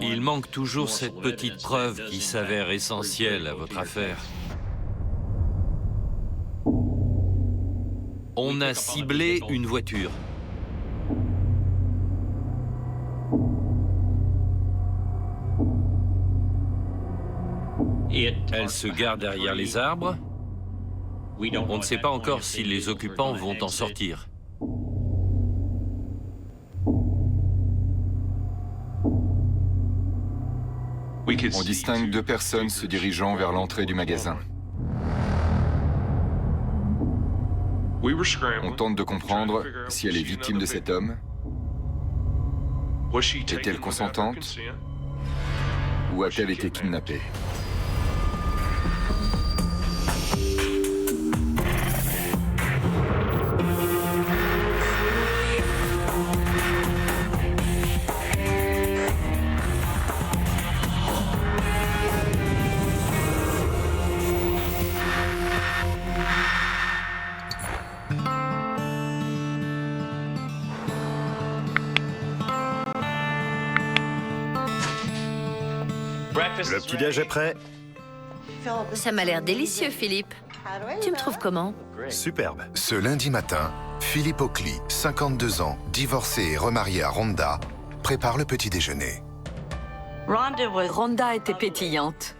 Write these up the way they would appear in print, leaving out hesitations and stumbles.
Il manque toujours cette petite preuve qui s'avère essentielle à votre affaire. On a ciblé une voiture. Elle se gare derrière les arbres. On ne sait pas encore si les occupants vont en sortir. On distingue deux personnes se dirigeant vers l'entrée du magasin. On tente de comprendre si elle est victime de cet homme. Est-elle consentante? Ou a-t-elle été kidnappée? Le petit-déj est prêt. Ça m'a l'air délicieux, Philippe. Tu me trouves comment? Superbe. Ce lundi matin, Philippe Oakley, 52 ans, divorcé et remarié à Rhonda, prépare le petit déjeuner. Rhonda était pétillante.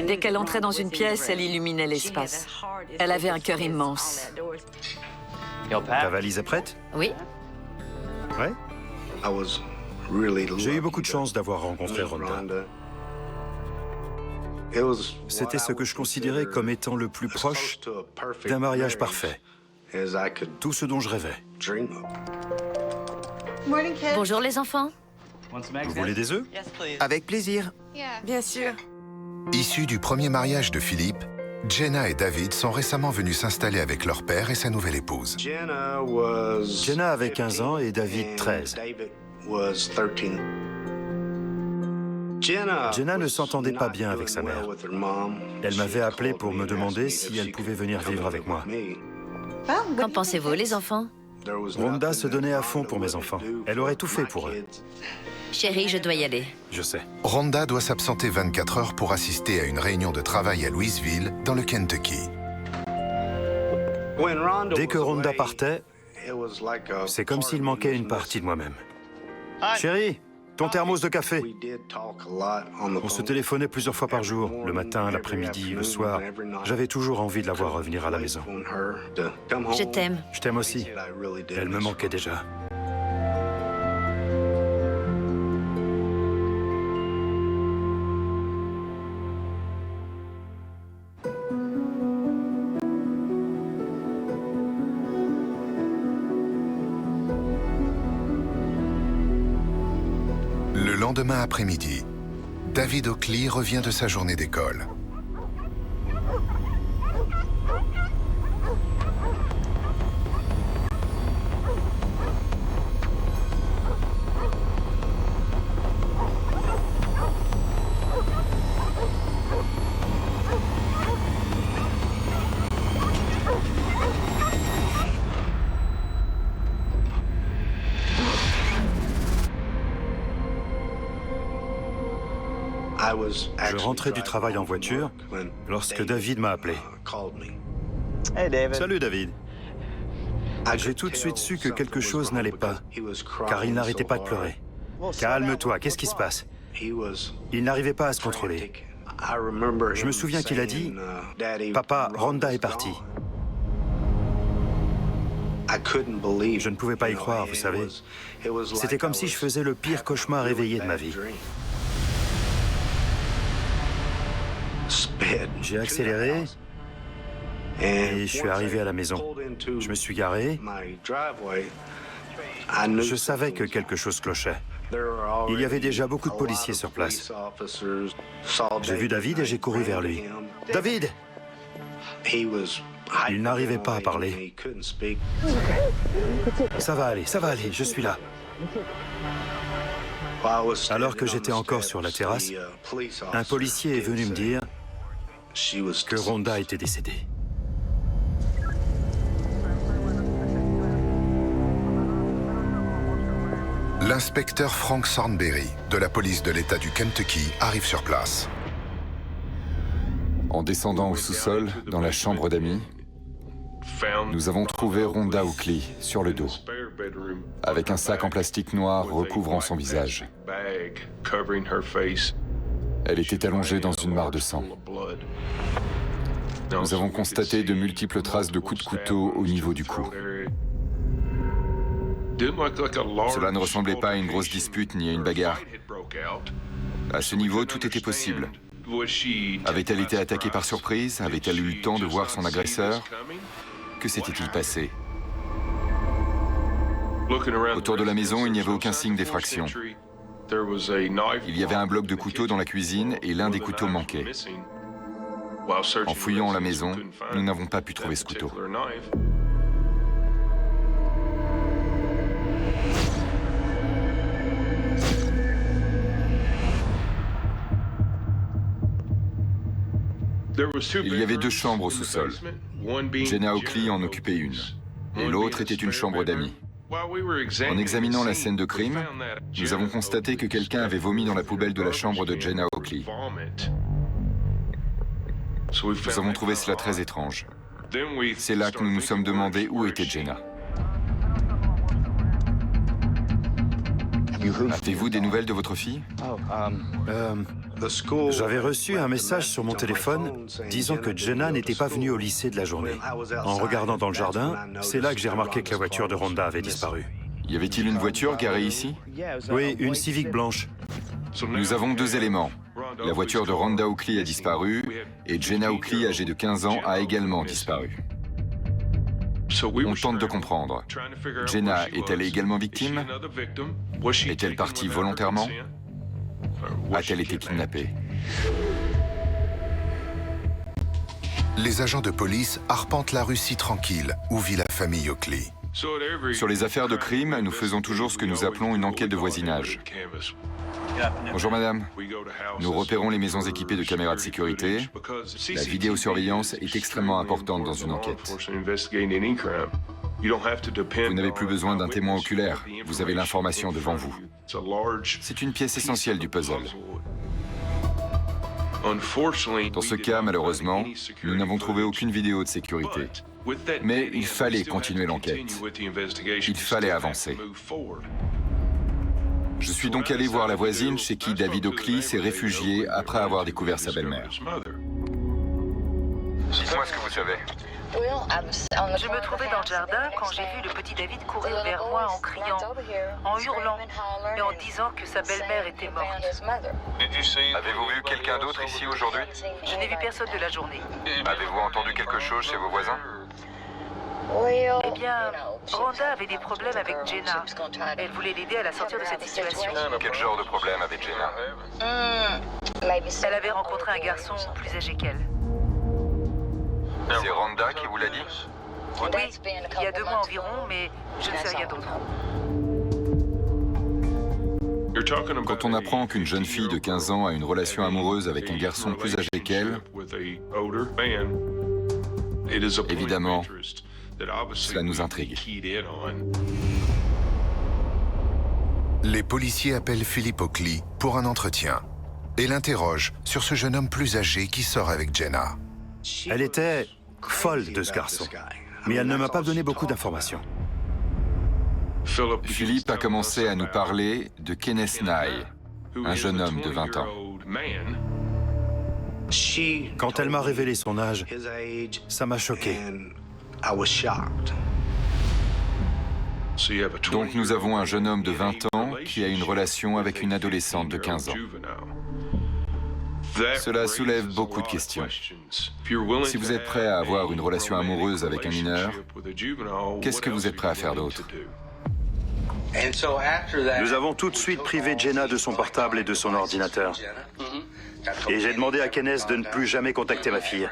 Dès qu'elle entrait dans une pièce, elle illuminait l'espace. Elle avait un cœur immense. Ta valise est prête? Oui. Ouais. J'ai eu beaucoup de chance d'avoir rencontré Rhonda. C'était ce que je considérais comme étant le plus proche d'un mariage parfait. Tout ce dont je rêvais. Bonjour les enfants. Vous voulez des œufs? Avec plaisir. Bien sûr. Issus du premier mariage de Philippe, Jenna et David sont récemment venus s'installer avec leur père et sa nouvelle épouse. Jenna avait 15 ans et David 13. Jenna ne s'entendait pas bien avec sa mère. Elle m'avait appelé pour me demander si elle pouvait venir vivre avec moi. Qu'en pensez-vous, les enfants? Rhonda se donnait à fond pour mes enfants. Elle aurait tout fait pour eux. Chérie, je dois y aller. Je sais. Rhonda doit s'absenter 24 heures pour assister à une réunion de travail à Louisville, dans le Kentucky. Dès que Rhonda partait, c'est comme s'il manquait une partie de moi-même. Chérie, ton thermos de café. On se téléphonait plusieurs fois par jour, le matin, l'après-midi, le soir. J'avais toujours envie de la voir revenir à la maison. Je t'aime. Je t'aime aussi. Elle me manquait déjà. Le lendemain après-midi, David Oakley revient de sa journée d'école. Je rentrais du travail en voiture lorsque David m'a appelé. Salut David. J'ai tout de suite su que quelque chose n'allait pas, car il n'arrêtait pas de pleurer. Calme-toi, qu'est-ce qui se passe? Il n'arrivait pas à se contrôler. Je me souviens qu'il a dit « Papa, Rhonda est partie ». Je ne pouvais pas y croire, vous savez. C'était comme si je faisais le pire cauchemar éveillé de ma vie. J'ai accéléré et je suis arrivé à la maison. Je me suis garé. Je savais que quelque chose clochait. Il y avait déjà beaucoup de policiers sur place. J'ai vu David et j'ai couru vers lui. « David !» Il n'arrivait pas à parler. « Ça va aller, je suis là. » Alors que j'étais encore sur la terrasse, un policier est venu me dire que Rhonda était décédée. L'inspecteur Frank Thornberry, de la police de l'État du Kentucky, arrive sur place. En descendant au sous-sol, dans la chambre d'amis, nous avons trouvé Rhonda Oakley sur le dos, avec un sac en plastique noir recouvrant son visage. Elle était allongée dans une mare de sang. Nous avons constaté de multiples traces de coups de couteau au niveau du cou. Cela ne ressemblait pas à une grosse dispute ni à une bagarre. À ce niveau, tout était possible. Avait-elle été attaquée par surprise? Avait-elle eu le temps de voir son agresseur? Que s'était-il passé? Autour de la maison, il n'y avait aucun signe d'effraction. Il y avait un bloc de couteaux dans la cuisine et l'un des couteaux manquait. En fouillant la maison, nous n'avons pas pu trouver ce couteau. Il y avait deux chambres au sous-sol. Jenna Oakley en occupait une, et l'autre était une chambre d'amis. En examinant la scène de crime, nous avons constaté que quelqu'un avait vomi dans la poubelle de la chambre de Jenna Oakley. Nous avons trouvé cela très étrange. C'est là que nous nous sommes demandé où était Jenna. Avez-vous des nouvelles de votre fille? J'avais reçu un message sur mon téléphone disant que Jenna n'était pas venue au lycée de la journée. En regardant dans le jardin, c'est là que j'ai remarqué que la voiture de Rhonda avait disparu. Y avait-il une voiture garée ici? Oui, une Civic blanche. Nous avons deux éléments. La voiture de Rhonda Oakley a disparu et Jenna Oakley, âgée de 15 ans, a également disparu. On tente de comprendre. Jenna est-elle également victime? Est-elle partie volontairement? A-t-elle été kidnappée? Les agents de police arpentent la rue si tranquille où vit la famille Oakley. Sur les affaires de crime, nous faisons toujours ce que nous appelons une enquête de voisinage. Bonjour madame. Nous repérons les maisons équipées de caméras de sécurité. La vidéosurveillance est extrêmement importante dans une enquête. Vous n'avez plus besoin d'un témoin oculaire. Vous avez l'information devant vous. C'est une pièce essentielle du puzzle. Dans ce cas, malheureusement, nous n'avons trouvé aucune vidéo de sécurité. Mais il fallait continuer l'enquête. Il fallait avancer. Je suis donc allé voir la voisine chez qui David Oakley s'est réfugié après avoir découvert sa belle-mère. Dites-moi ce que vous savez. Je me trouvais dans le jardin quand j'ai vu le petit David courir vers moi en criant, en hurlant et en disant que sa belle-mère était morte. Avez-vous vu quelqu'un d'autre ici aujourd'hui? Je n'ai vu personne de la journée. Avez-vous entendu quelque chose chez vos voisins? Eh bien, Rhonda avait des problèmes avec Jenna. Elle voulait l'aider à la sortir de cette situation. Quel genre de problème avait Jenna? Elle avait rencontré un garçon plus âgé qu'elle. C'est Rhonda qui vous l'a dit? Oui, il y a 2 mois environ, mais je ne sais rien d'autre. Quand on apprend qu'une jeune fille de 15 ans a une relation amoureuse avec un garçon plus âgé qu'elle, évidemment, cela nous intrigue. Les policiers appellent Philip Oakley pour un entretien et l'interrogent sur ce jeune homme plus âgé qui sort avec Jenna. Elle était folle de ce garçon, mais elle ne m'a pas donné beaucoup d'informations. Philippe a commencé à nous parler de Kenneth Nye, un jeune homme de 20 ans. Quand elle m'a révélé son âge, ça m'a choqué. Donc nous avons un jeune homme de 20 ans qui a une relation avec une adolescente de 15 ans. Cela soulève beaucoup de questions. Si vous êtes prêt à avoir une relation amoureuse avec un mineur, qu'est-ce que vous êtes prêt à faire d'autre? Nous avons tout de suite privé Jenna de son portable et de son ordinateur. Et j'ai demandé à Kenneth de ne plus jamais contacter ma fille.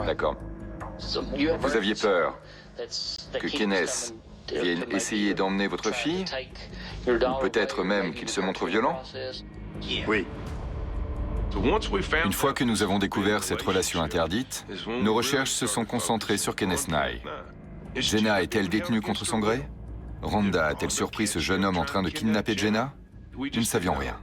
D'accord. Vous aviez peur que Kenneth vienne essayer d'emmener votre fille? Ou peut-être même qu'il se montre violent? Oui. Une fois que nous avons découvert cette relation interdite, nos recherches se sont concentrées sur Kenneth Nye. Jenna est-elle détenue contre son gré? Rhonda a-t-elle surpris ce jeune homme en train de kidnapper Jenna? Nous ne savions rien.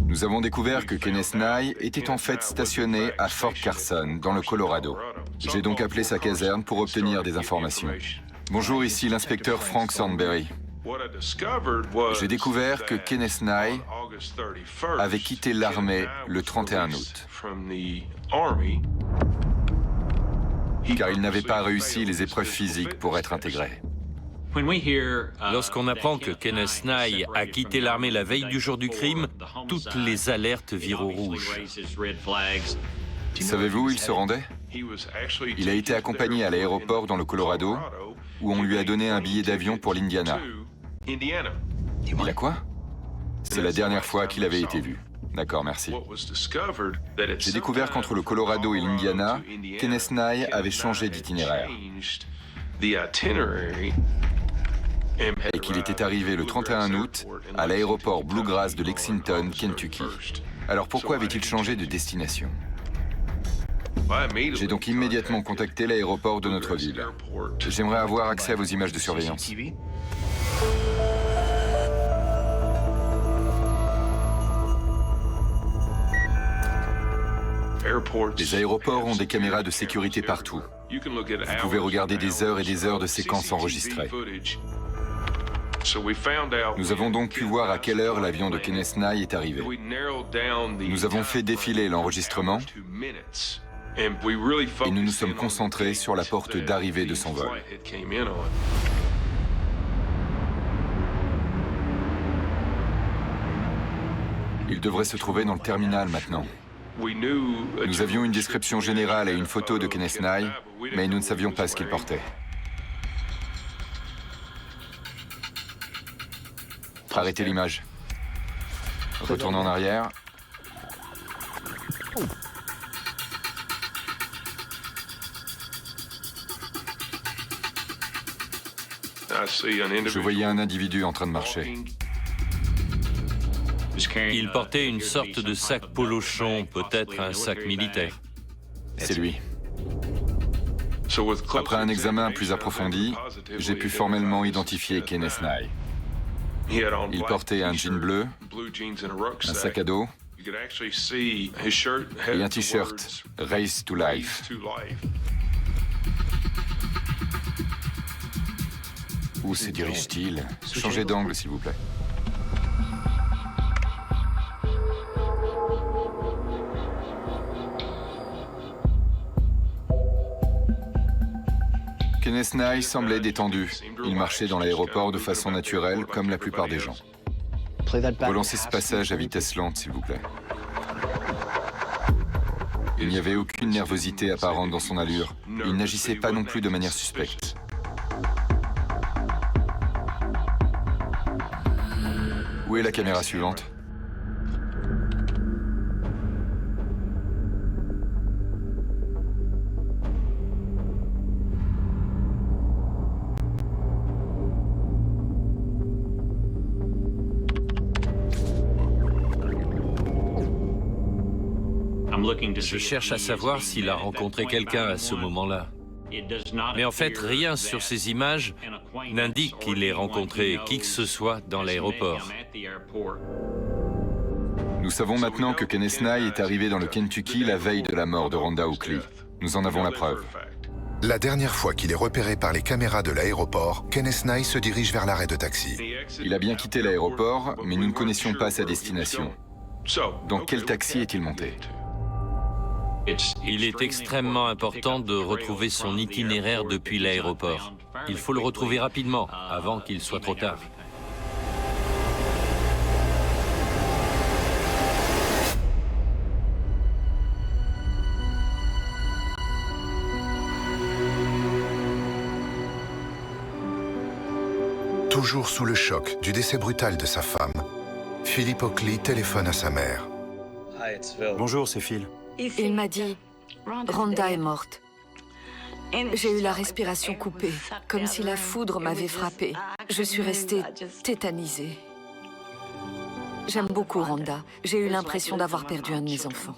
Nous avons découvert que Kenneth Nye était en fait stationné à Fort Carson, dans le Colorado. J'ai donc appelé sa caserne pour obtenir des informations. Bonjour, ici l'inspecteur Frank Sandberry. J'ai découvert que Kenneth Nye avait quitté l'armée le 31 août, car il n'avait pas réussi les épreuves physiques pour être intégré. Lorsqu'on apprend que Kenneth Nye a quitté l'armée la veille du jour du crime, toutes les alertes virent au rouge. Savez-vous où il se rendait? Il a été accompagné à l'aéroport dans le Colorado, où on lui a donné un billet d'avion pour l'Indiana. Il a quoi? C'est la dernière fois qu'il avait été vu. D'accord, merci. J'ai découvert qu'entre le Colorado et l'Indiana, Kenneth Nye avait changé d'itinéraire. Et qu'il était arrivé le 31 août à l'aéroport Bluegrass de Lexington, Kentucky. Alors pourquoi avait-il changé de destination? J'ai donc immédiatement contacté l'aéroport de notre ville. J'aimerais avoir accès à vos images de surveillance. Les aéroports ont des caméras de sécurité partout. Vous pouvez regarder des heures et des heures de séquences enregistrées. Nous avons donc pu voir à quelle heure l'avion de Kenneth Nye est arrivé. Nous avons fait défiler l'enregistrement et nous nous sommes concentrés sur la porte d'arrivée de son vol. Il devrait se trouver dans le terminal maintenant. Nous avions une description générale et une photo de Kenneth Nye, mais nous ne savions pas ce qu'il portait. Arrêtez l'image. Retournez en arrière. Je voyais un individu en train de marcher. Il portait une sorte de sac polochon, peut-être un sac militaire. C'est lui. Après un examen plus approfondi, j'ai pu formellement identifier Kenneth Nye. Il portait un jean bleu, un sac à dos et un t-shirt Race to Life. Où se dirige-t-il? Changez d'angle, s'il vous plaît. Kenneth Nye semblait détendu. Il marchait dans l'aéroport de façon naturelle, comme la plupart des gens. Relancez ce passage à vitesse lente, s'il vous plaît. Il n'y avait aucune nervosité apparente dans son allure. Il n'agissait pas non plus de manière suspecte. Où est la caméra suivante? Je cherche à savoir s'il a rencontré quelqu'un à ce moment-là. Mais en fait, rien sur ces images n'indique qu'il ait rencontré qui que ce soit dans l'aéroport. Nous savons maintenant que Kenneth Nye est arrivé dans le Kentucky la veille de la mort de Rhonda Oakley. Nous en avons la preuve. La dernière fois qu'il est repéré par les caméras de l'aéroport, Kenneth Nye se dirige vers l'arrêt de taxi. Il a bien quitté l'aéroport, mais nous ne connaissions pas sa destination. Dans quel taxi est-il monté? Il est extrêmement important de retrouver son itinéraire depuis l'aéroport. Il faut le retrouver rapidement, avant qu'il soit trop tard. Toujours sous le choc du décès brutal de sa femme, Philip Oakley téléphone à sa mère. Bonjour, c'est Phil. Il m'a dit, Rhonda est morte. J'ai eu la respiration coupée, comme si la foudre m'avait frappée. Je suis restée tétanisée. J'aime beaucoup Rhonda. J'ai eu l'impression d'avoir perdu un de mes enfants.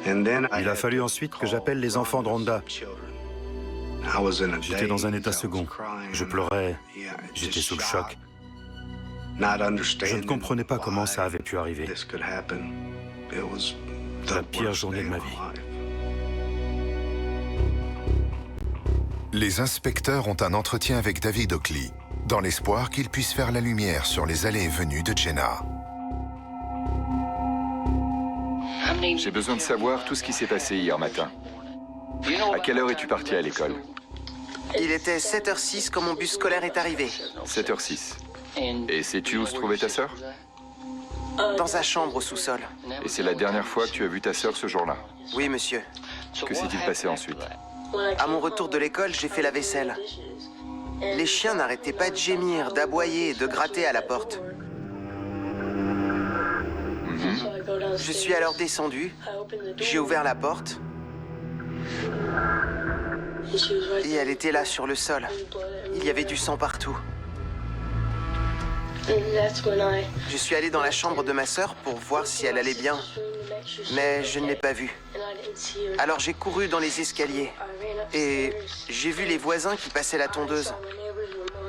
Il a fallu ensuite que j'appelle les enfants de Rhonda. J'étais dans un état second. Je pleurais, j'étais sous le choc. Je ne comprenais pas comment ça avait pu arriver. La pire journée de ma vie. Les inspecteurs ont un entretien avec David Oakley, dans l'espoir qu'il puisse faire la lumière sur les allées et venues de Jenna. J'ai besoin de savoir tout ce qui s'est passé hier matin. À quelle heure es-tu parti à l'école? Il était 7h06 quand mon bus scolaire est arrivé. 7h06. Et sais-tu où se trouvait ta sœur? Dans sa chambre au sous-sol. Et c'est la dernière fois que tu as vu ta sœur ce jour-là? Oui, monsieur. Que s'est-il passé ensuite? À mon retour de l'école, j'ai fait la vaisselle. Les chiens n'arrêtaient pas de gémir, d'aboyer et de gratter à la porte. Je suis alors descendu, j'ai ouvert la porte et elle était là sur le sol. Il y avait du sang partout. Je suis allé dans la chambre de ma sœur pour voir si elle allait bien, mais je ne l'ai pas vue. Alors j'ai couru dans les escaliers et j'ai vu les voisins qui passaient la tondeuse.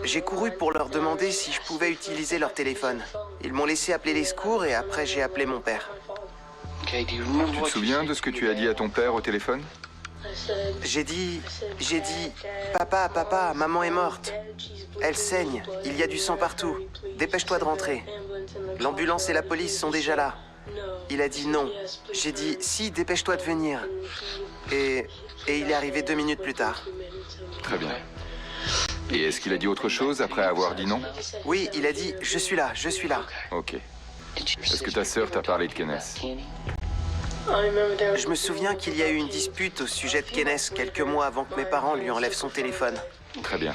J'ai couru pour leur demander si je pouvais utiliser leur téléphone. Ils m'ont laissé appeler les secours et après j'ai appelé mon père. Tu te souviens de ce que tu as dit à ton père au téléphone? J'ai dit, papa, maman est morte. Elle saigne, il y a du sang partout. Dépêche-toi de rentrer. L'ambulance et la police sont déjà là. Il a dit non. J'ai dit, si, dépêche-toi de venir. Et il est arrivé 2 minutes plus tard. Très bien. Et est-ce qu'il a dit autre chose après avoir dit non? Oui, il a dit, je suis là. Ok. Est-ce que ta sœur t'a parlé de Kenneth? Je me souviens qu'il y a eu une dispute au sujet de Kenneth quelques mois avant que mes parents lui enlèvent son téléphone. Très bien.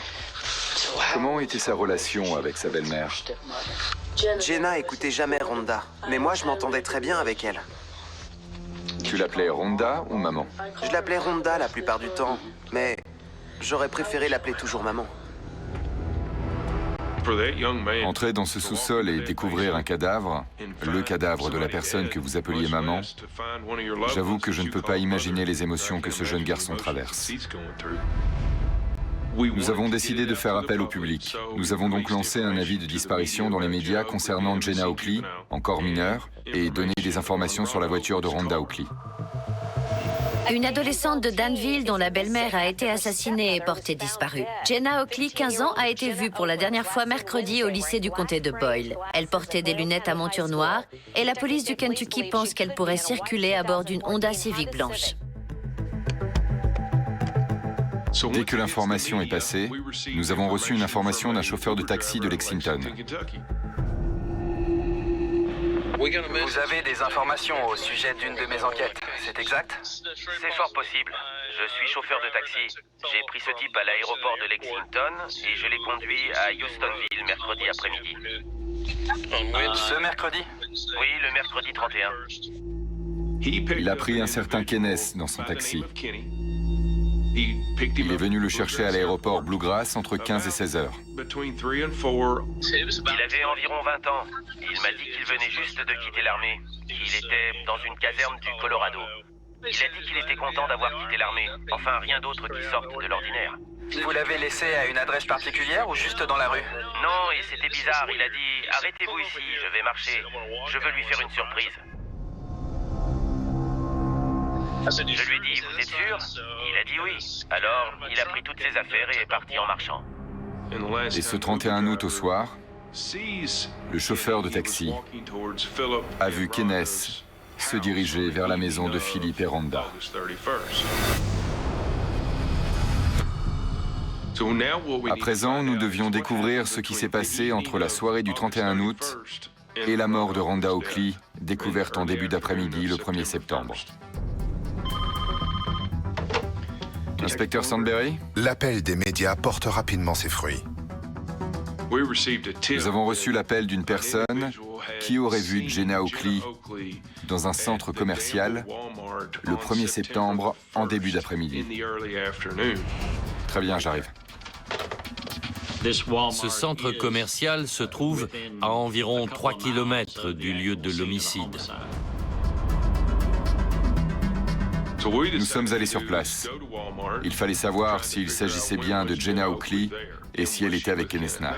Comment était sa relation avec sa belle-mère? Jenna écoutait jamais Rhonda, mais moi je m'entendais très bien avec elle. Tu l'appelais Rhonda ou maman? Je l'appelais Rhonda la plupart du temps, mais j'aurais préféré l'appeler toujours maman. Entrer dans ce sous-sol et découvrir un cadavre, le cadavre de la personne que vous appeliez maman, j'avoue que je ne peux pas imaginer les émotions que ce jeune garçon traverse. Nous avons décidé de faire appel au public. Nous avons donc lancé un avis de disparition dans les médias concernant Jenna Oakley, encore mineure, et donné des informations sur la voiture de Rhonda Oakley. Une adolescente de Danville dont la belle-mère a été assassinée est portée disparue. Jenna Oakley, 15 ans, a été vue pour la dernière fois mercredi au lycée du comté de Boyle. Elle portait des lunettes à monture noire et la police du Kentucky pense qu'elle pourrait circuler à bord d'une Honda Civic blanche. Dès que l'information est passée, nous avons reçu une information d'un chauffeur de taxi de Lexington. Vous avez des informations au sujet d'une de mes enquêtes, c'est exact? C'est fort possible. Je suis chauffeur de taxi. J'ai pris ce type à l'aéroport de Lexington et je l'ai conduit à Houstonville mercredi après-midi. Ce mercredi? Oui, le mercredi 31. Il a pris un certain Kenneth dans son taxi. Il est venu le chercher à l'aéroport Bluegrass entre 15 et 16 heures. Il avait environ 20 ans. Il m'a dit qu'il venait juste de quitter l'armée. Il était dans une caserne du Colorado. Il a dit qu'il était content d'avoir quitté l'armée. Enfin, rien d'autre qui sorte de l'ordinaire. Vous l'avez laissé à une adresse particulière ou juste dans la rue? Non, et c'était bizarre. Il a dit « Arrêtez-vous ici, je vais marcher. Je veux lui faire une surprise. » Je lui ai dit « Vous êtes sûr ?» Il a dit oui. Alors, il a pris toutes ses affaires et est parti en marchant. Et ce 31 août au soir, le chauffeur de taxi a vu Kenneth se diriger vers la maison de Philippe et Rhonda. À présent, nous devions découvrir ce qui s'est passé entre la soirée du 31 août et la mort de Rhonda Oakley, découverte en début d'après-midi le 1er septembre. Inspecteur Sandberry? L'appel des médias porte rapidement ses fruits. Nous avons reçu l'appel d'une personne qui aurait vu Jenna Oakley dans un centre commercial le 1er septembre en début d'après-midi. Très bien, j'arrive. Ce centre commercial se trouve à environ 3 km du lieu de l'homicide. Nous sommes allés sur place. Il fallait savoir s'il s'agissait bien de Jenna Oakley et si elle était avec Kenneth Nye.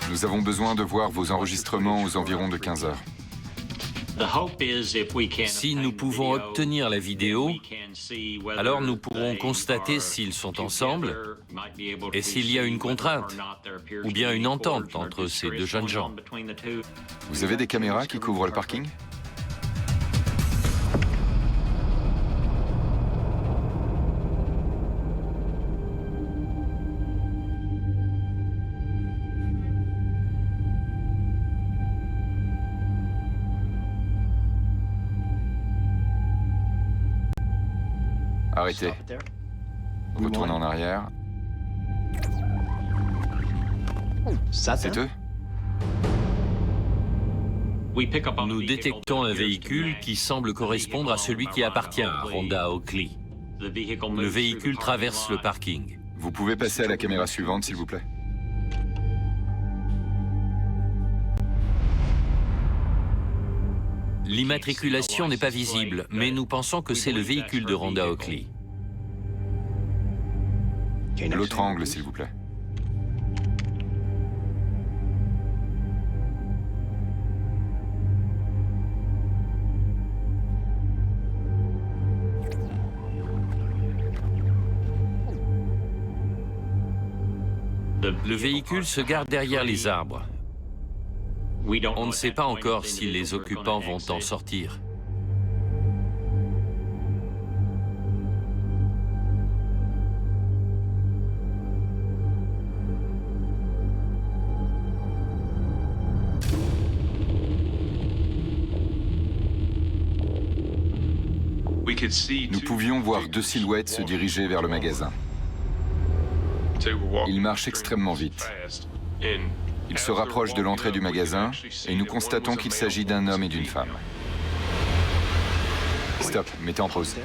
Nous avons besoin de voir vos enregistrements aux environs de 15 heures. Si nous pouvons obtenir la vidéo, alors nous pourrons constater s'ils sont ensemble et s'il y a une contrainte ou bien une entente entre ces deux jeunes gens. Vous avez des caméras qui couvrent le parking ? Arrêtez. Retournez en arrière. C'est eux ? Nous détectons un véhicule qui semble correspondre à celui qui appartient à Rhonda Oakley. Le véhicule traverse le parking. Vous pouvez passer à la caméra suivante, s'il vous plaît. L'immatriculation n'est pas visible, mais nous pensons que c'est le véhicule de Rhonda Oakley. L'autre angle, s'il vous plaît. Le véhicule se gare derrière les arbres. On ne sait pas encore si les occupants vont en sortir. Nous pouvions voir deux silhouettes se diriger vers le magasin. Ils marchent extrêmement vite. Ils se rapprochent de l'entrée du magasin et nous constatons qu'il s'agit d'un homme et d'une femme. Stop, mettez en pause.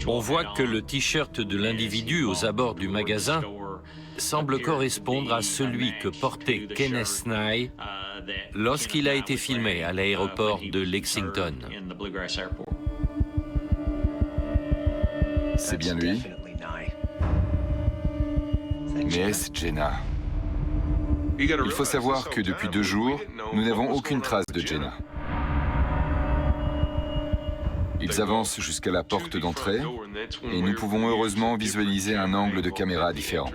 On voit que le t-shirt de l'individu aux abords du magasin semble correspondre à celui que portait Kenneth Nye lorsqu'il a été filmé à l'aéroport de Lexington. C'est bien lui. Mais est-ce Jenna? Il faut savoir que depuis 2 jours, nous n'avons aucune trace de Jenna. Ils avancent jusqu'à la porte d'entrée et nous pouvons heureusement visualiser un angle de caméra différent.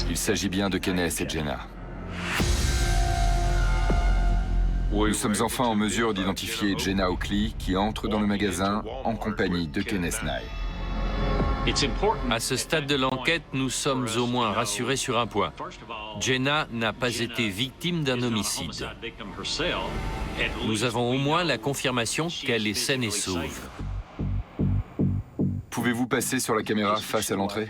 Il s'agit bien de Kenneth et Jenna. Nous sommes enfin en mesure d'identifier Jenna Oakley qui entre dans le magasin en compagnie de Kenneth Nye. À ce stade de l'enquête, nous sommes au moins rassurés sur un point. Jenna n'a pas été victime d'un homicide. Nous avons au moins la confirmation qu'elle est saine et sauve. Pouvez-vous passer sur la caméra face à l'entrée ?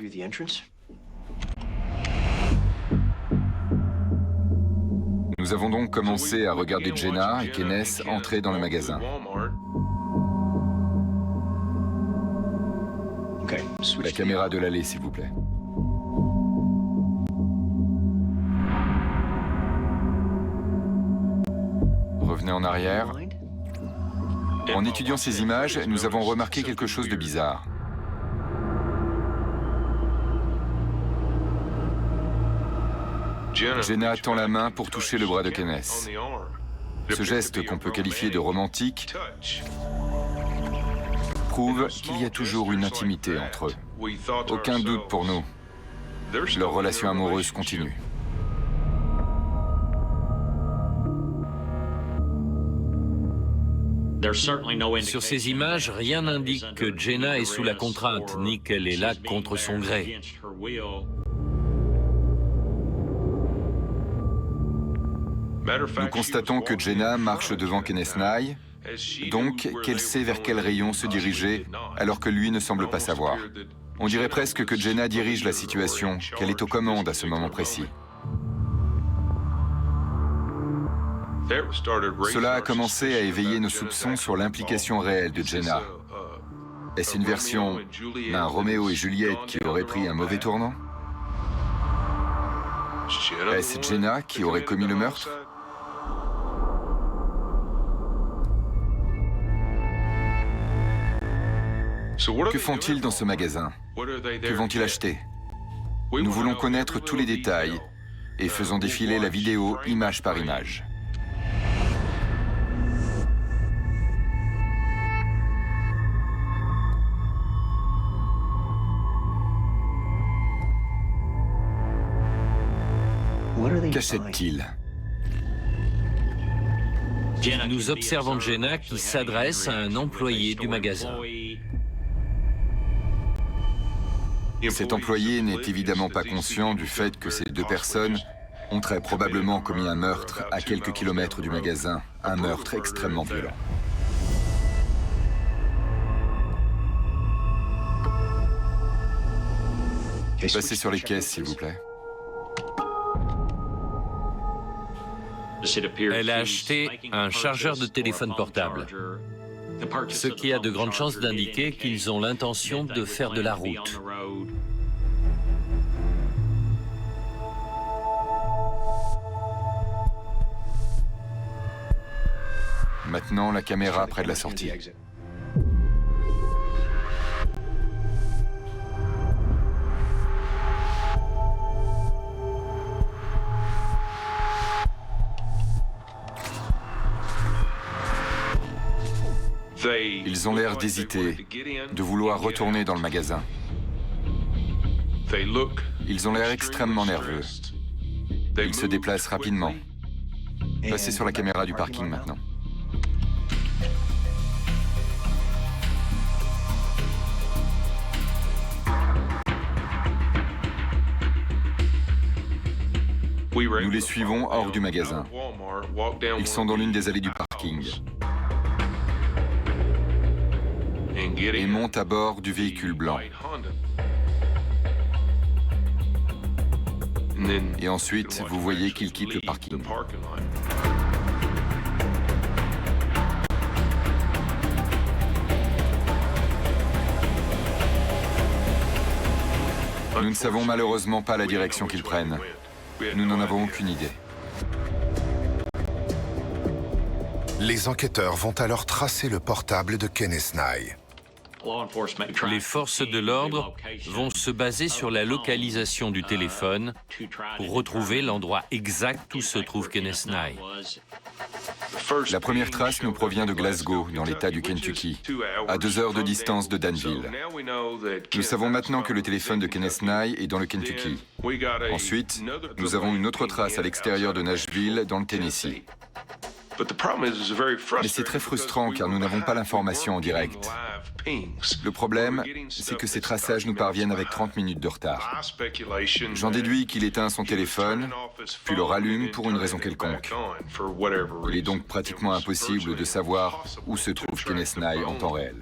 Nous avons donc commencé à regarder Jenna et Kenneth entrer dans le magasin. La caméra de l'allée, s'il vous plaît. Revenez en arrière. En étudiant ces images, nous avons remarqué quelque chose de bizarre. Jenna tend la main pour toucher le bras de Kenneth. Ce geste, qu'on peut qualifier de romantique, prouve qu'il y a toujours une intimité entre eux. Aucun doute pour nous. Leur relation amoureuse continue. Sur ces images, rien n'indique que Jenna est sous la contrainte, ni qu'elle est là contre son gré. Nous constatons que Jenna marche devant Kenneth Nye, donc qu'elle sait vers quel rayon se diriger, alors que lui ne semble pas savoir. On dirait presque que Jenna dirige la situation, qu'elle est aux commandes à ce moment précis. Cela a commencé à éveiller nos soupçons sur l'implication réelle de Jenna. Est-ce une version d'un Roméo et Juliette qui aurait pris un mauvais tournant? Est-ce Jenna qui aurait commis le meurtre? Que font-ils dans ce magasin? Que vont-ils acheter? Nous voulons connaître tous les détails et faisons défiler la vidéo image par image. Qu'achètent-ils? Nous observons Jenna qui s'adresse à un employé du magasin. Cet employé n'est évidemment pas conscient du fait que ces deux personnes ont très probablement commis un meurtre à quelques kilomètres du magasin, un meurtre extrêmement violent. Passez sur les caisses, s'il vous plaît. Elle a acheté un chargeur de téléphone portable, ce qui a de grandes chances d'indiquer qu'ils ont l'intention de faire de la route. Maintenant, la caméra près de la sortie. Ils ont l'air d'hésiter, de vouloir retourner dans le magasin. Ils ont l'air extrêmement nerveux. Ils se déplacent rapidement. Passez sur la caméra du parking maintenant. Nous les suivons hors du magasin. Ils sont dans l'une des allées du parking. Et montent à bord du véhicule blanc. Et ensuite, vous voyez qu'ils quittent le parking. Nous ne savons malheureusement pas la direction qu'ils prennent. Nous n'en avons aucune idée. Les enquêteurs vont alors tracer le portable de Kenneth Nye. Les forces de l'ordre vont se baser sur la localisation du téléphone pour retrouver l'endroit exact où se trouve Kenneth Nye. La première trace nous provient de Glasgow, dans l'État du Kentucky, à 2 heures de distance de Danville. Nous savons maintenant que le téléphone de Kenneth Nye est dans le Kentucky. Ensuite, nous avons une autre trace à l'extérieur de Nashville, dans le Tennessee. Mais c'est très frustrant car nous n'avons pas l'information en direct. Le problème, c'est que ces traçages nous parviennent avec 30 minutes de retard. J'en déduis qu'il éteint son téléphone, puis le rallume pour une raison quelconque. Il est donc pratiquement impossible de savoir où se trouve Kenneth Nye en temps réel.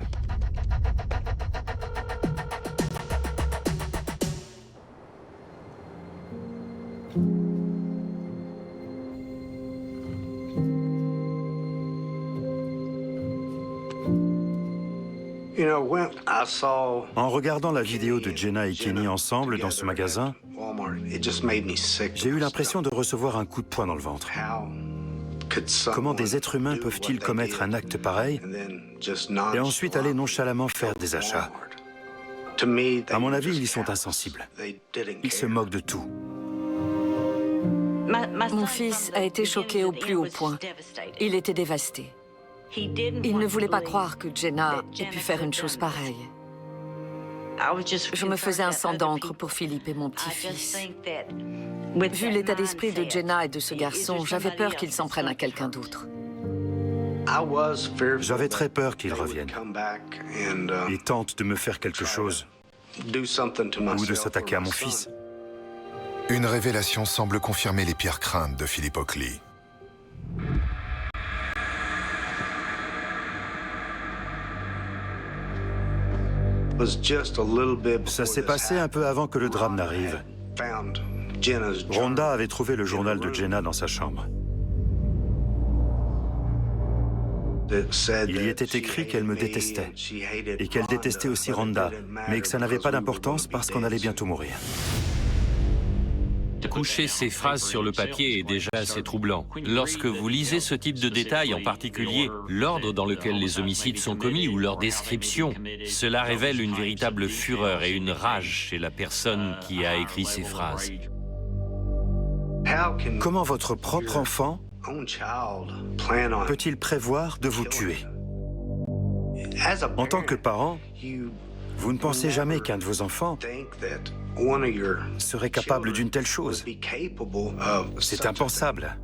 En regardant la vidéo de Jenna et Kenny ensemble dans ce magasin, j'ai eu l'impression de recevoir un coup de poing dans le ventre. Comment des êtres humains peuvent-ils commettre un acte pareil et ensuite aller nonchalamment faire des achats? À mon avis, ils sont insensibles. Ils se moquent de tout. Mon fils a été choqué au plus haut point. Il était dévasté. Il ne voulait pas croire que Jenna ait pu faire une chose pareille. Je me faisais un sang d'encre pour Philippe et mon petit-fils. Vu l'état d'esprit de Jenna et de ce garçon, j'avais peur qu'ils s'en prennent à quelqu'un d'autre. J'avais très peur qu'ils reviennent et tentent de me faire quelque chose ou de s'attaquer à mon fils. Une révélation semble confirmer les pires craintes de Philip Oakley. Ça s'est passé un peu avant que le drame n'arrive. Rhonda avait trouvé le journal de Jenna dans sa chambre. Il y était écrit qu'elle me détestait et qu'elle détestait aussi Rhonda, mais que ça n'avait pas d'importance parce qu'on allait bientôt mourir. Coucher ces phrases sur le papier est déjà assez troublant. Lorsque vous lisez ce type de détails, en particulier l'ordre dans lequel les homicides sont commis ou leur description, cela révèle une véritable fureur et une rage chez la personne qui a écrit ces phrases. Comment votre propre enfant peut-il prévoir de vous tuer? En tant que parent, vous ne pensez jamais qu'un de vos enfants serait capable d'une telle chose. C'est impensable.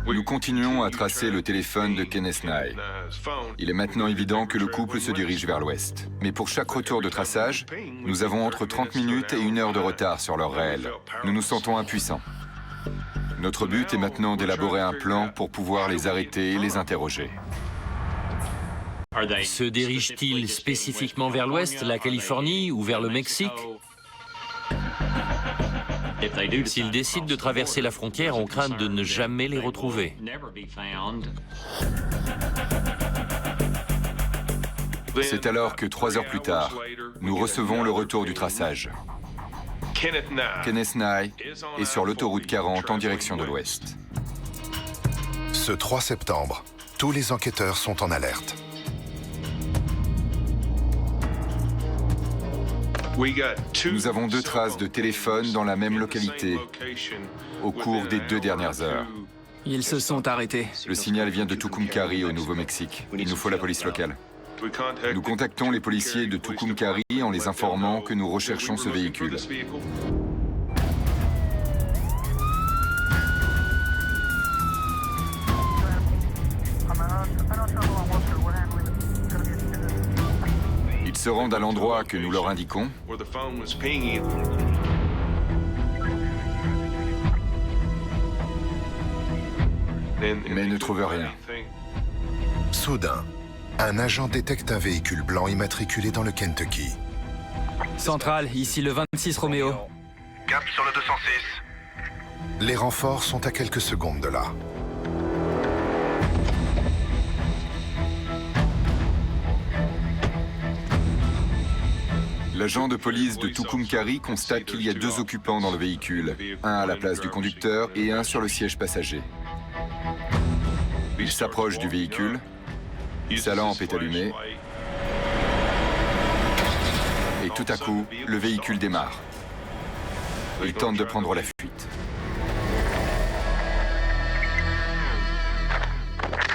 Nous continuons à tracer le téléphone de Kenneth Nye. Il est maintenant évident que le couple se dirige vers l'ouest. Mais pour chaque retour de traçage, nous avons entre 30 minutes et 1 heure de retard sur leur réel. Nous nous sentons impuissants. Notre but est maintenant d'élaborer un plan pour pouvoir les arrêter et les interroger. Se dirigent-ils spécifiquement vers l'ouest, la Californie ou vers le Mexique? S'ils décident de traverser la frontière, on craint de ne jamais les retrouver. C'est alors que 3 heures plus tard, nous recevons le retour du traçage. Kenneth Nye est sur l'autoroute 40 en direction de l'ouest. Ce 3 septembre, tous les enquêteurs sont en alerte. Nous avons 2 traces de téléphone dans la même localité au cours des 2 dernières heures. Ils se sont arrêtés. Le signal vient de Tucumcari au Nouveau-Mexique. Il nous faut la police locale. Nous contactons les policiers de Tucumcari en les informant que nous recherchons ce véhicule. Ils se rendent à l'endroit que nous leur indiquons. Mais ne trouvent rien. Soudain, un agent détecte un véhicule blanc immatriculé dans le Kentucky. Centrale, ici le 26 Roméo. Cap sur le 206. Les renforts sont à quelques secondes de là. L'agent de police de Tucumcari constate qu'il y a 2 occupants dans le véhicule, un à la place du conducteur et un sur le siège passager. Il s'approche du véhicule, sa lampe est allumée, et tout à coup, le véhicule démarre. Il tente de prendre la fuite.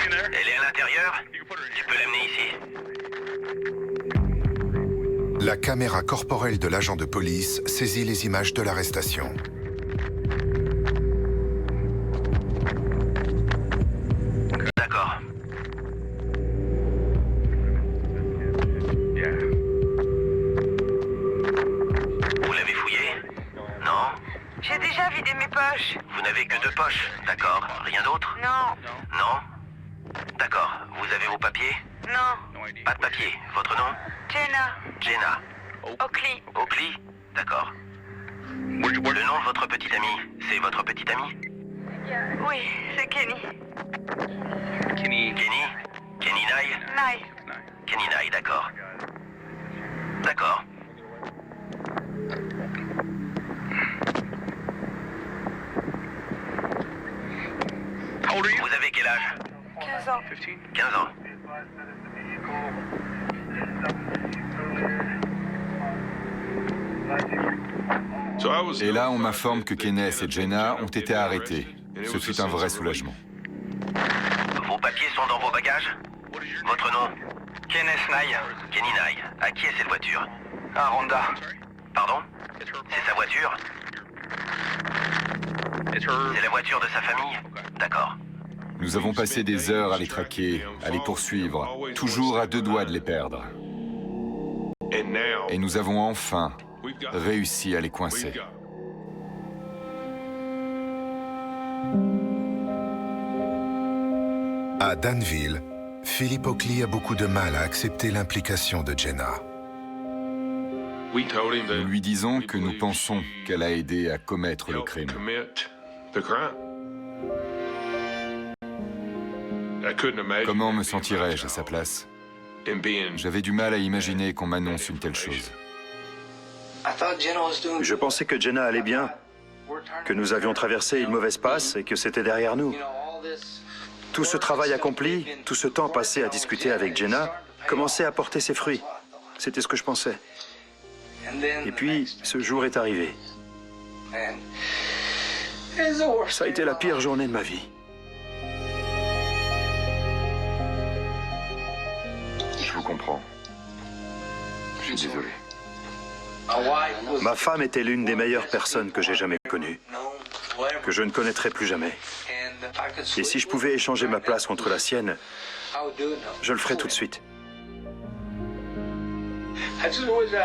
Elle est à l'intérieur? Tu peux l'amener ici. La caméra corporelle de l'agent de police saisit les images de l'arrestation. D'accord. Vous l'avez fouillé? Non? J'ai déjà vidé mes poches. Vous n'avez que 2 poches, d'accord. Rien d'autre? Non. Non? D'accord. Vous avez vos papiers? Non. Pas de papier. Votre nom? Jenna. Jenna. Oakley. Oakley? D'accord. Le nom de votre petite amie, c'est votre petite amie? Oui, c'est Kenny. Kenny? Kenny Nye? Nye. Kenny Nye, d'accord. D'accord. Vous avez quel âge? 15 ans. 15 ans. Et là, on m'informe que Kenneth et Jenna ont été arrêtés. Ce fut un vrai soulagement. Vos papiers sont dans vos bagages? Votre nom? Kenneth Nye. Kenny Nye. À qui est cette voiture? À Rhonda. Pardon? C'est sa voiture? C'est la voiture de sa famille? D'accord. Nous avons passé des heures à les traquer, à les poursuivre, toujours à 2 doigts de les perdre. Et nous avons enfin réussi à les coincer. À Danville, Philip Oakley a beaucoup de mal à accepter l'implication de Jenna. Nous lui disons que nous pensons qu'elle a aidé à commettre le crime. Comment me sentirais-je à sa place? J'avais du mal à imaginer qu'on m'annonce une telle chose. Je pensais que Jenna allait bien, que nous avions traversé une mauvaise passe et que c'était derrière nous. Tout ce travail accompli, tout ce temps passé à discuter avec Jenna, commençait à porter ses fruits. C'était ce que je pensais. Et puis, ce jour est arrivé. Ça a été la pire journée de ma vie. Je vous comprends. Je suis désolé. Ma femme était l'une des meilleures personnes que j'ai jamais connues, que je ne connaîtrai plus jamais. Et si je pouvais échanger ma place contre la sienne, je le ferais tout de suite.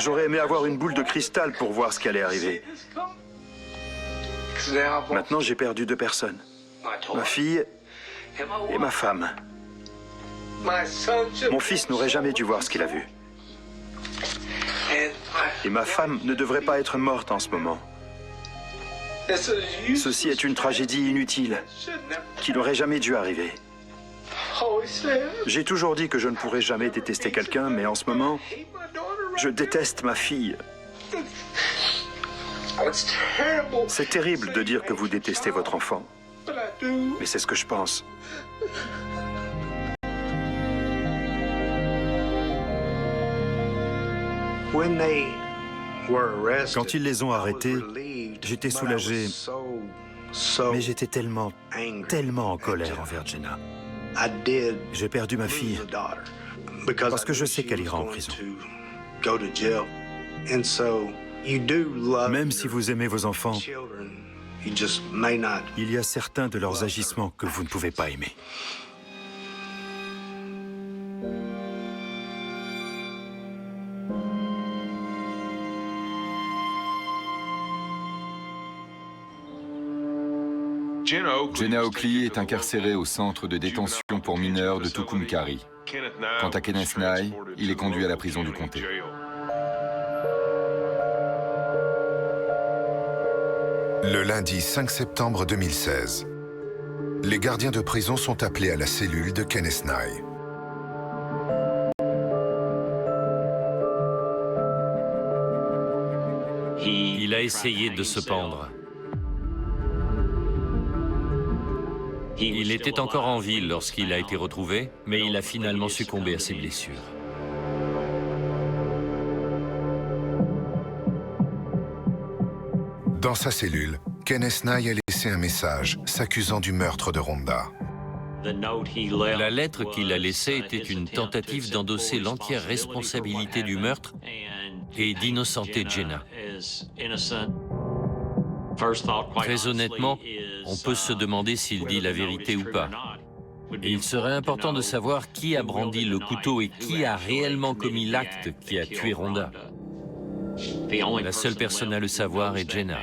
J'aurais aimé avoir une boule de cristal pour voir ce qui allait arriver. Maintenant, j'ai perdu 2 personnes. Ma fille et ma femme. Mon fils n'aurait jamais dû voir ce qu'il a vu. Et ma femme ne devrait pas être morte en ce moment. Ceci est une tragédie inutile, qui n'aurait jamais dû arriver. J'ai toujours dit que je ne pourrais jamais détester quelqu'un, mais en ce moment, je déteste ma fille. C'est terrible de dire que vous détestez votre enfant, mais c'est ce que je pense. Quand ils les ont arrêtés, j'étais soulagé, mais j'étais tellement en colère envers Jenna. J'ai perdu ma fille, parce que je sais qu'elle ira en prison. Même si vous aimez vos enfants, il y a certains de leurs agissements que vous ne pouvez pas aimer. Jenna Oakley est incarcérée au centre de détention pour mineurs de Tucumcari. Quant à Kenneth Nye, il est conduit à la prison du comté. Le lundi 5 septembre 2016, les gardiens de prison sont appelés à la cellule de Kenneth Nye. Il a essayé de se pendre. Il était encore en vie lorsqu'il a été retrouvé, mais il a finalement succombé à ses blessures. Dans sa cellule, Kenneth Nye a laissé un message s'accusant du meurtre de Rhonda. La lettre qu'il a laissée était une tentative d'endosser l'entière responsabilité du meurtre et d'innocenter Jenna. Très honnêtement, on peut se demander s'il dit la vérité ou pas. Et il serait important de savoir qui a brandi le couteau et qui a réellement commis l'acte qui a tué Rhonda. La seule personne à le savoir est Jenna.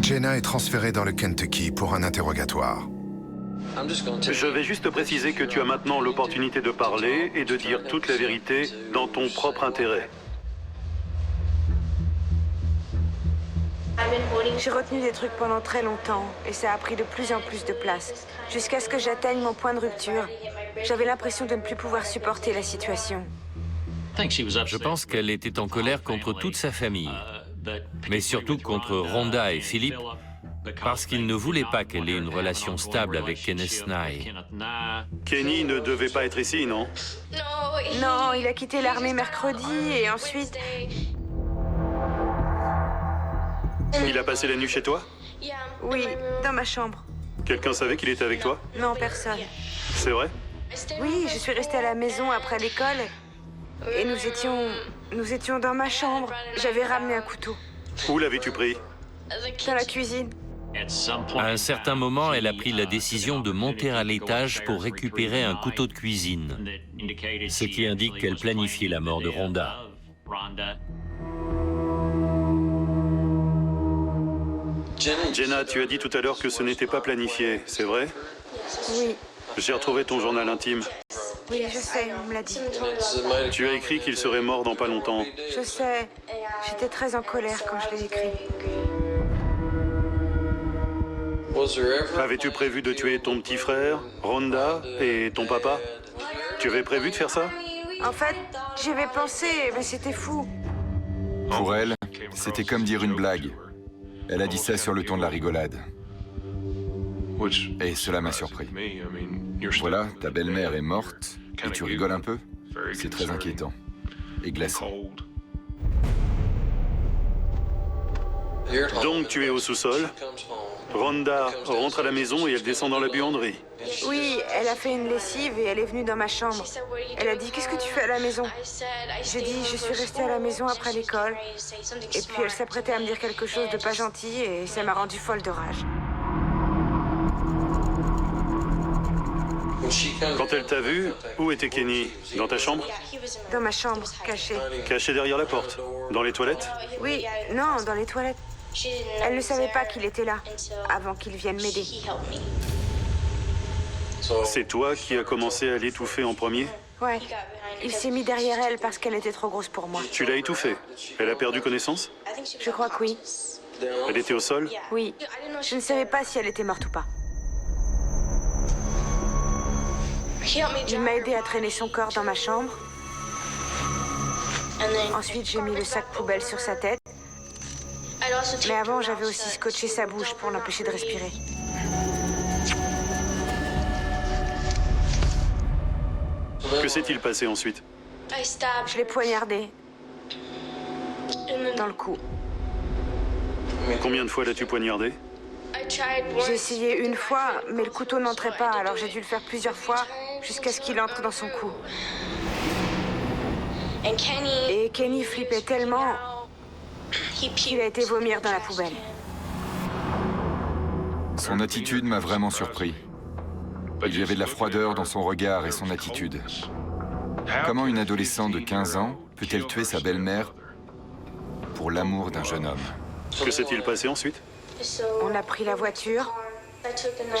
Jenna est transférée dans le Kentucky pour un interrogatoire. Je vais juste préciser que tu as maintenant l'opportunité de parler et de dire toute la vérité dans ton propre intérêt. J'ai retenu des trucs pendant très longtemps et ça a pris de plus en plus de place, jusqu'à ce que j'atteigne mon point de rupture. J'avais l'impression de ne plus pouvoir supporter la situation. Je pense qu'elle était en colère contre toute sa famille, mais surtout contre Rhonda et Philip, parce qu'ils ne voulaient pas qu'elle ait une relation stable avec Kenneth Nye. Kenny ne devait pas être ici, non? Non, il a quitté l'armée mercredi et ensuite... Il a passé la nuit chez toi? Oui, dans ma chambre. Quelqu'un savait qu'il était avec toi? Non, personne. C'est vrai? Oui, je suis restée à la maison après l'école et nous étions dans ma chambre. J'avais ramené un couteau. Où l'avais-tu pris? Dans la cuisine. À un certain moment, elle a pris la décision de monter à l'étage pour récupérer un couteau de cuisine, ce qui indique qu'elle planifiait la mort de Rhonda. Jenna, tu as dit tout à l'heure que ce n'était pas planifié, c'est vrai? Oui. J'ai retrouvé ton journal intime. Oui, je sais, on me l'a dit. Tu as écrit qu'il serait mort dans pas longtemps. Je sais. J'étais très en colère quand je l'ai écrit. Avais-tu prévu de tuer ton petit frère, Rhonda, et ton papa? Tu avais prévu de faire ça? En fait, j'y avais pensé, mais c'était fou. Pour elle, c'était comme dire une blague. Elle a dit ça sur le ton de la rigolade. Et cela m'a surpris. Voilà, ta belle-mère est morte, et tu rigoles un peu? C'est très inquiétant. Et glaçant. Donc tu es au sous-sol. Rhonda rentre à la maison et elle descend dans la buanderie. Oui, elle a fait une lessive et elle est venue dans ma chambre. Elle a dit « Qu'est-ce que tu fais à la maison ?» J'ai dit « Je suis restée à la maison après l'école. » Et puis elle s'apprêtait à me dire quelque chose de pas gentil et ça m'a rendue folle de rage. Quand elle t'a vu, où était Kenny? Dans ta chambre? Dans ma chambre, cachée. Caché derrière la porte? Dans les toilettes? Oui, non, dans les toilettes. Elle ne savait pas qu'il était là, avant qu'il vienne m'aider. C'est toi qui as commencé à l'étouffer en premier? Ouais. Il s'est mis derrière elle parce qu'elle était trop grosse pour moi. Tu l'as étouffée? Elle a perdu connaissance? Je crois que oui. Elle était au sol? Oui. Je ne savais pas si elle était morte ou pas. Il m'a aidé à traîner son corps dans ma chambre. Ensuite, j'ai mis le sac poubelle sur sa tête. Mais avant, j'avais aussi scotché sa bouche pour l'empêcher de respirer. Que s'est-il passé ensuite? Je l'ai poignardé. Dans le cou. Combien de fois l'as-tu poignardé? J'ai essayé une fois, mais le couteau n'entrait pas, alors j'ai dû le faire plusieurs fois jusqu'à ce qu'il entre dans son cou. Et Kenny flippait tellement qu'il a été vomir dans la poubelle. Son attitude m'a vraiment surpris. Il y avait de la froideur dans son regard et son attitude. Comment une adolescente de 15 ans peut-elle tuer sa belle-mère pour l'amour d'un jeune homme? Que s'est-il passé ensuite? On a pris la voiture.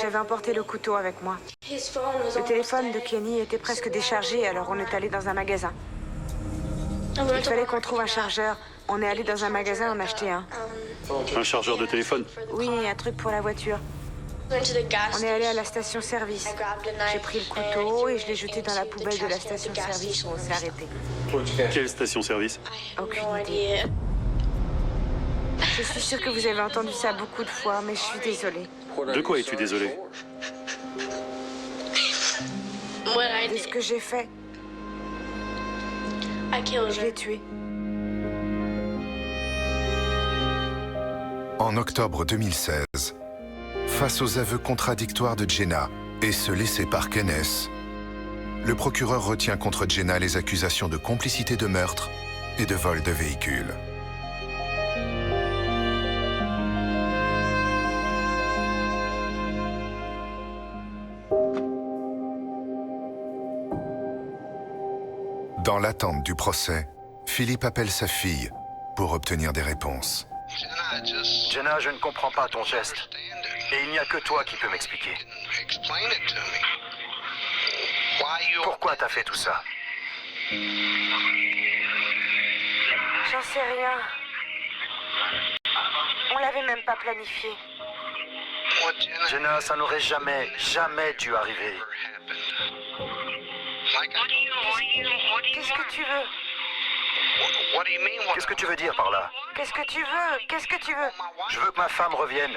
J'avais emporté le couteau avec moi. Le téléphone de Kenny était presque déchargé, alors on est allé dans un magasin. Il fallait qu'on trouve un chargeur. On est allé dans un magasin en acheter un. Un chargeur de téléphone? Oui, un truc pour la voiture. On est allé à la station-service. J'ai pris le couteau et je l'ai jeté dans la poubelle de la station-service où on s'est arrêté. Quelle station-service? Aucune idée. Je suis sûre que vous avez entendu ça beaucoup de fois, mais je suis désolée. De quoi es-tu désolée? De ce que j'ai fait. Je l'ai tué. En octobre 2016, face aux aveux contradictoires de Jenna et ceux laissés par Kenneth, le procureur retient contre Jenna les accusations de complicité de meurtre et de vol de véhicule. Dans l'attente du procès, Philippe appelle sa fille pour obtenir des réponses. Jenna, je ne comprends pas ton geste. Et il n'y a que toi qui peux m'expliquer. Pourquoi t'as fait tout ça? J'en sais rien. On l'avait même pas planifié. Jenna, ça n'aurait jamais dû arriver. Qu'est-ce que tu veux? Qu'est-ce que tu veux dire par là? Qu'est-ce que tu veux? Qu'est-ce que tu veux? Je veux que ma femme revienne.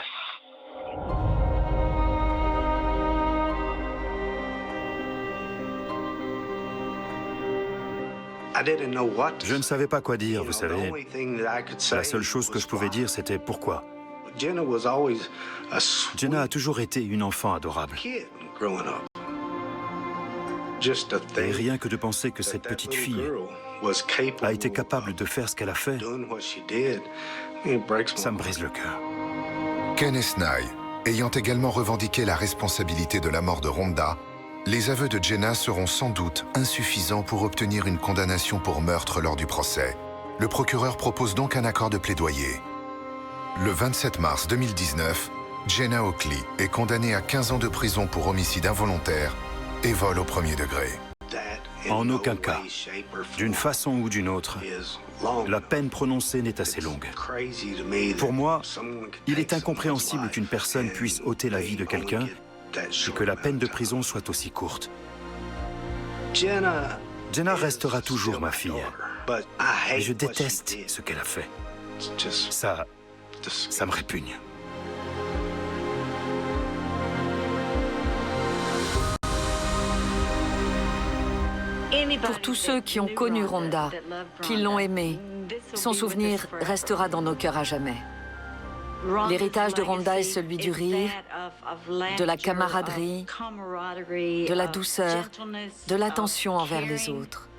Je ne savais pas quoi dire, vous savez. La seule chose que je pouvais dire, c'était pourquoi. Jenna a toujours été une enfant adorable. Et rien que de penser que cette petite fille a été capable de faire ce qu'elle a fait, ça me brise le cœur. Kenneth Nye, ayant également revendiqué la responsabilité de la mort de Rhonda, les aveux de Jenna seront sans doute insuffisants pour obtenir une condamnation pour meurtre lors du procès. Le procureur propose donc un accord de plaidoyer. Le 27 mars 2019, Jenna Oakley est condamnée à 15 ans de prison pour homicide involontaire et vol au premier degré. En aucun cas, d'une façon ou d'une autre, la peine prononcée n'est assez longue. Pour moi, il est incompréhensible qu'une personne puisse ôter la vie de quelqu'un et que la peine de prison soit aussi courte. Jenna restera toujours ma fille. Et je déteste ce qu'elle a fait. Ça me répugne. Pour tous ceux qui ont connu Rhonda, qui l'ont aimée, son souvenir restera dans nos cœurs à jamais. L'héritage de Rhonda est celui du rire, de la camaraderie, de la douceur, de l'attention envers les autres.